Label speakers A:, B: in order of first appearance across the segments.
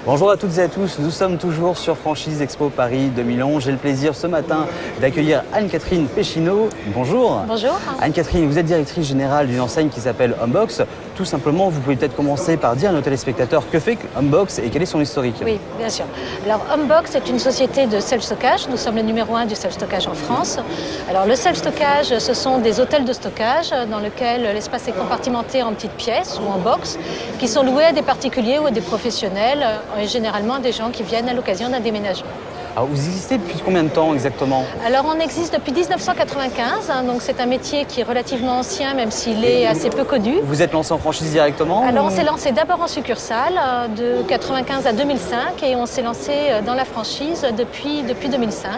A: Bonjour à toutes et à tous, nous sommes toujours sur Franchise Expo Paris 2011. J'ai le plaisir ce matin d'accueillir Anne-Catherine Péchineau. Bonjour.
B: Bonjour.
A: Anne-Catherine, vous êtes directrice générale d'une enseigne qui s'appelle Homebox. Tout simplement, vous pouvez peut-être commencer par dire à nos téléspectateurs que fait Homebox et quel est son historique.
B: Oui, bien sûr. Alors Homebox est une société de self-stockage. Nous sommes le numéro 1 du self-stockage en France. Alors le self-stockage, ce sont des hôtels de stockage dans lesquels l'espace est compartimenté en petites pièces ou en box qui sont loués à des particuliers ou à des professionnels et généralement des gens qui viennent à l'occasion d'un déménagement.
A: Alors vous existez depuis combien de temps exactement?
B: Alors on existe depuis 1995, donc c'est un métier qui est relativement ancien même s'il est assez peu connu.
A: Vous êtes lancé en franchise directement?
B: Alors on s'est lancé d'abord en succursale de 1995 à 2005 et on s'est lancé dans la franchise depuis 2005.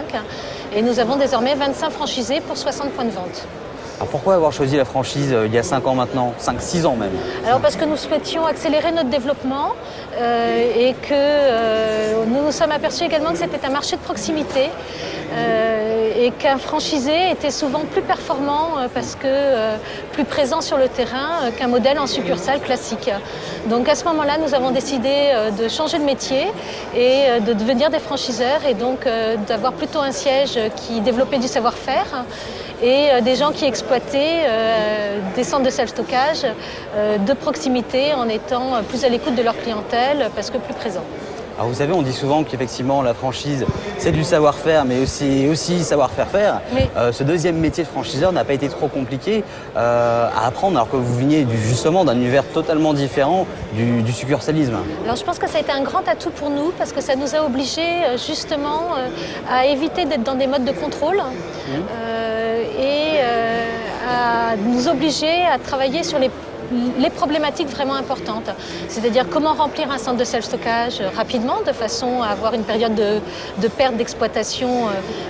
B: Et nous avons désormais 25 franchisés pour 60 points de vente.
A: Alors pourquoi avoir choisi la franchise il y a 5 ans maintenant, 5-6 ans même?
B: Alors parce que nous souhaitions accélérer notre développement et que nous nous sommes aperçus également que c'était un marché de proximité et qu'un franchisé était souvent plus performant parce que plus présent sur le terrain qu'un modèle en succursale classique. Donc à ce moment-là, nous avons décidé de changer de métier et de devenir des franchiseurs et donc d'avoir plutôt un siège qui développait du savoir-faire et des gens qui exploitaient des centres de self-stockage de proximité en étant plus à l'écoute de leur clientèle parce que plus présents.
A: Alors vous savez, on dit souvent qu'effectivement la franchise c'est du savoir-faire mais aussi savoir-faire faire.
B: Oui.
A: Ce deuxième métier de franchiseur n'a pas été trop compliqué à apprendre alors que vous veniez justement d'un univers totalement différent du succursalisme.
B: Alors je pense que ça a été un grand atout pour nous parce que ça nous a obligés justement à éviter d'être dans des modes de contrôle et à nous obliger à travailler sur les problématiques vraiment importantes. C'est-à-dire comment remplir un centre de self-stockage rapidement de façon à avoir une période de perte d'exploitation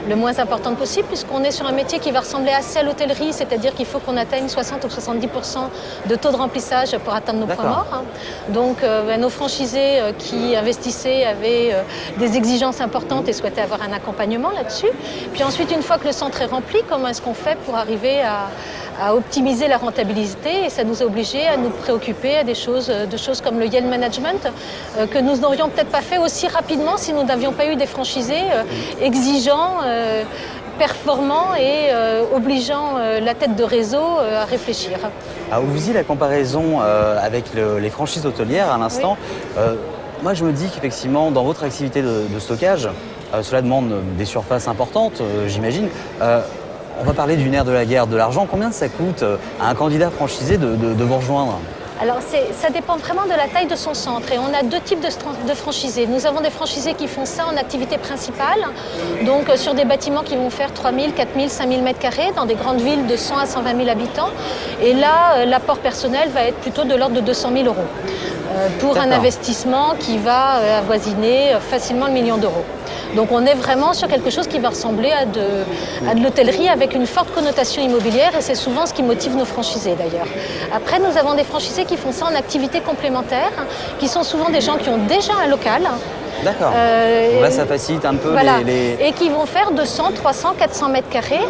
B: le moins importante possible puisqu'on est sur un métier qui va ressembler assez à l'hôtellerie, c'est-à-dire qu'il faut qu'on atteigne 60 ou 70% de taux de remplissage pour atteindre nos points morts. Donc nos franchisés qui investissaient avaient des exigences importantes et souhaitaient avoir un accompagnement là-dessus. Puis ensuite, une fois que le centre est rempli, comment est-ce qu'on fait pour arriver à optimiser la rentabilité et ça nous a obligés à nous préoccuper de choses comme le yield management que nous n'aurions peut-être pas fait aussi rapidement si nous n'avions pas eu des franchisés exigeants, performants et obligeant la tête de réseau à réfléchir.
A: Alors vous disiez la comparaison avec les franchises hôtelières à l'instant. Oui. Moi je me dis qu'effectivement dans votre activité de stockage, cela demande des surfaces importantes, j'imagine. On va parler du nerf de la guerre, de l'argent. Combien ça coûte à un candidat franchisé de vous rejoindre?
B: Alors ça dépend vraiment de la taille de son centre et on a deux types de franchisés. Nous avons des franchisés qui font ça en activité principale, donc sur des bâtiments qui vont faire 3 000, 4 000, 5 000 mètres carrés dans des grandes villes de 100 à 120 000 habitants. Et là, l'apport personnel va être plutôt de l'ordre de 200 000 euros pour un investissement qui va avoisiner facilement le million d'euros. Donc on est vraiment sur quelque chose qui va ressembler à de l'hôtellerie avec une forte connotation immobilière et c'est souvent ce qui motive nos franchisés d'ailleurs. Après nous avons des franchisés qui font ça en activité complémentaire, qui sont souvent des gens qui ont déjà un local.
A: D'accord. Donc là, ça facilite un peu
B: voilà.
A: les...
B: Et qui vont faire 200, 300, 400 mètres carrés.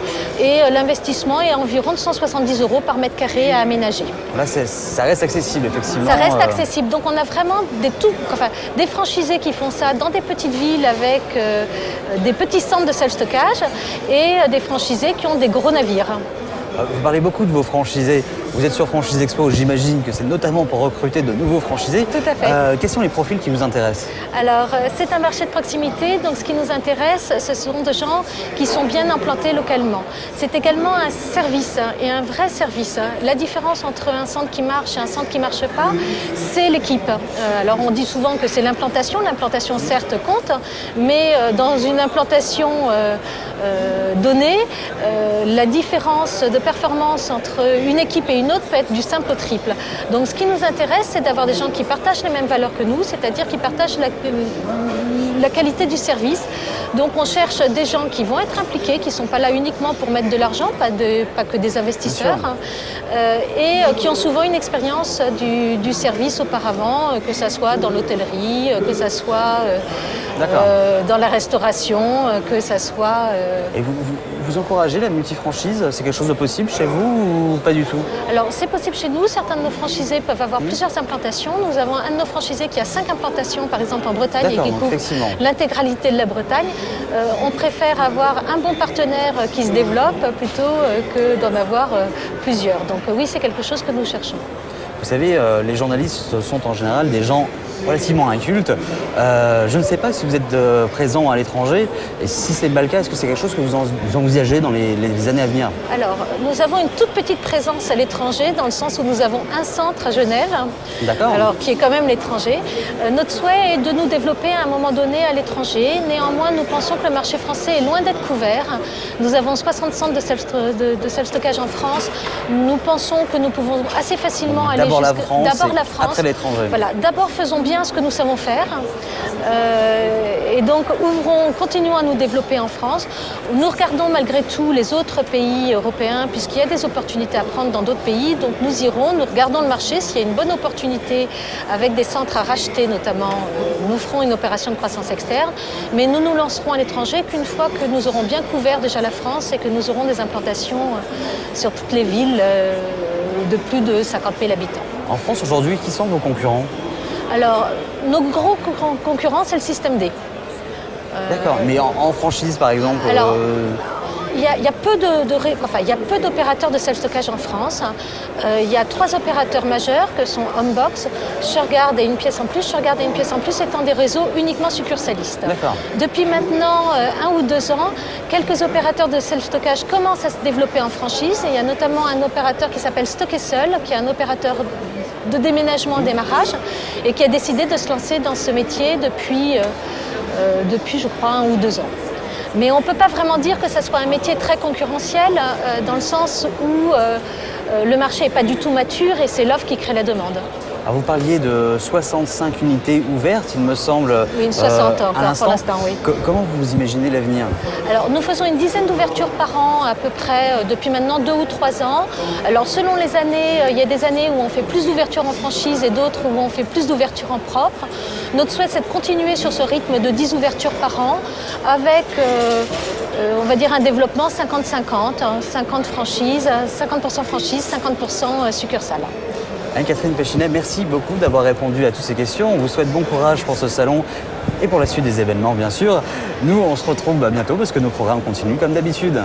B: Et l'investissement est environ de 170 euros par mètre carré à aménager.
A: Là, ça reste accessible, effectivement.
B: Ça reste accessible. Donc, on a vraiment des franchisés qui font ça dans des petites villes avec des petits centres de self-stockage et des franchisés qui ont des gros navires.
A: Vous parlez beaucoup de vos franchisés. Vous êtes sur Franchise Expo, j'imagine que c'est notamment pour recruter de nouveaux franchisés.
B: Tout à fait.
A: Quels sont les profils qui vous intéressent?
B: Alors, c'est un marché de proximité, donc ce qui nous intéresse, ce sont des gens qui sont bien implantés localement. C'est également un service, et un vrai service. La différence entre un centre qui marche et un centre qui ne marche pas, c'est l'équipe. Alors, on dit souvent que c'est l'implantation. L'implantation, certes, compte, mais dans une implantation donnée, la différence de performance entre une équipe et une autre peut être du simple au triple. Donc ce qui nous intéresse, c'est d'avoir des gens qui partagent les mêmes valeurs que nous, c'est-à-dire qui partagent la qualité du service. Donc on cherche des gens qui vont être impliqués, qui ne sont pas là uniquement pour mettre de l'argent, pas que des investisseurs, et qui ont souvent une expérience du service auparavant, que ce soit dans l'hôtellerie, que ce soit dans la restauration, que ça soit...
A: Et vous encouragez la multifranchise? C'est quelque chose de possible chez vous ou pas du tout?
B: Alors c'est possible chez nous, certains de nos franchisés peuvent avoir plusieurs implantations. Nous avons un de nos franchisés qui a 5 implantations par exemple en Bretagne et qui couvre l'intégralité de la Bretagne. On préfère avoir un bon partenaire qui se développe plutôt que d'en avoir plusieurs. Donc oui, c'est quelque chose que nous cherchons.
A: Vous savez, les journalistes sont en général des gens relativement incultes. Je ne sais pas si vous êtes présent à l'étranger et si c'est pas le cas, est-ce que c'est quelque chose que vous envisagez dans les années à venir?
B: Alors, nous avons une toute petite présence à l'étranger dans le sens où nous avons un centre à Genève, alors qui est quand même l'étranger. Notre souhait est de nous développer à un moment donné à l'étranger. Néanmoins, nous pensons que le marché français est loin d'être couvert. Nous avons 60 centres de self-stockage en France. Nous pensons que nous pouvons assez facilement aller
A: jusqu'à d'abord
B: la France,
A: après l'étranger.
B: Voilà, d'abord faisons bien ce que nous savons faire et donc continuons à nous développer en France. Nous regardons malgré tout les autres pays européens puisqu'il y a des opportunités à prendre dans d'autres pays, donc nous irons, nous regardons le marché, s'il y a une bonne opportunité avec des centres à racheter notamment, nous ferons une opération de croissance externe, mais nous nous lancerons à l'étranger qu'une fois que nous aurons bien couvert déjà la France et que nous aurons des implantations sur toutes les villes de plus de 50 000 habitants.
A: En France aujourd'hui, qui sont vos concurrents?
B: Alors, nos gros concurrents, c'est le système D.
A: D'accord, mais en franchise par exemple
B: alors, il y a peu d'opérateurs de self-stockage en France. Il y a 3 opérateurs majeurs que sont Homebox, Shurgard et Une Pièce en Plus. Shurgard et Une Pièce en Plus étant des réseaux uniquement succursalistes. Depuis maintenant 1 ou 2 ans, quelques opérateurs de self-stockage commencent à se développer en franchise. Et il y a notamment un opérateur qui s'appelle Stocker Seul, qui est un opérateur de déménagement en démarrage et qui a décidé de se lancer dans ce métier depuis je crois 1 ou 2 ans. Mais on ne peut pas vraiment dire que ce soit un métier très concurrentiel dans le sens où le marché n'est pas du tout mature et c'est l'offre qui crée la demande.
A: Alors vous parliez de 65 unités ouvertes, il me semble.
B: Oui, une 60 encore pour l'instant, oui.
A: Comment vous imaginez l'avenir? Alors
B: nous faisons une dizaine d'ouvertures par an à peu près depuis maintenant 2 ou 3 ans. Alors selon les années, il y a des années où on fait plus d'ouvertures en franchise et d'autres où on fait plus d'ouvertures en propre. Notre souhait c'est de continuer sur ce rythme de 10 ouvertures par an avec on va dire un développement 50-50, 50 franchises, 50% franchise, 50% succursale.
A: Anne-Catherine Péchinet, merci beaucoup d'avoir répondu à toutes ces questions. On vous souhaite bon courage pour ce salon et pour la suite des événements, bien sûr. Nous, on se retrouve bientôt parce que nos programmes continuent comme d'habitude.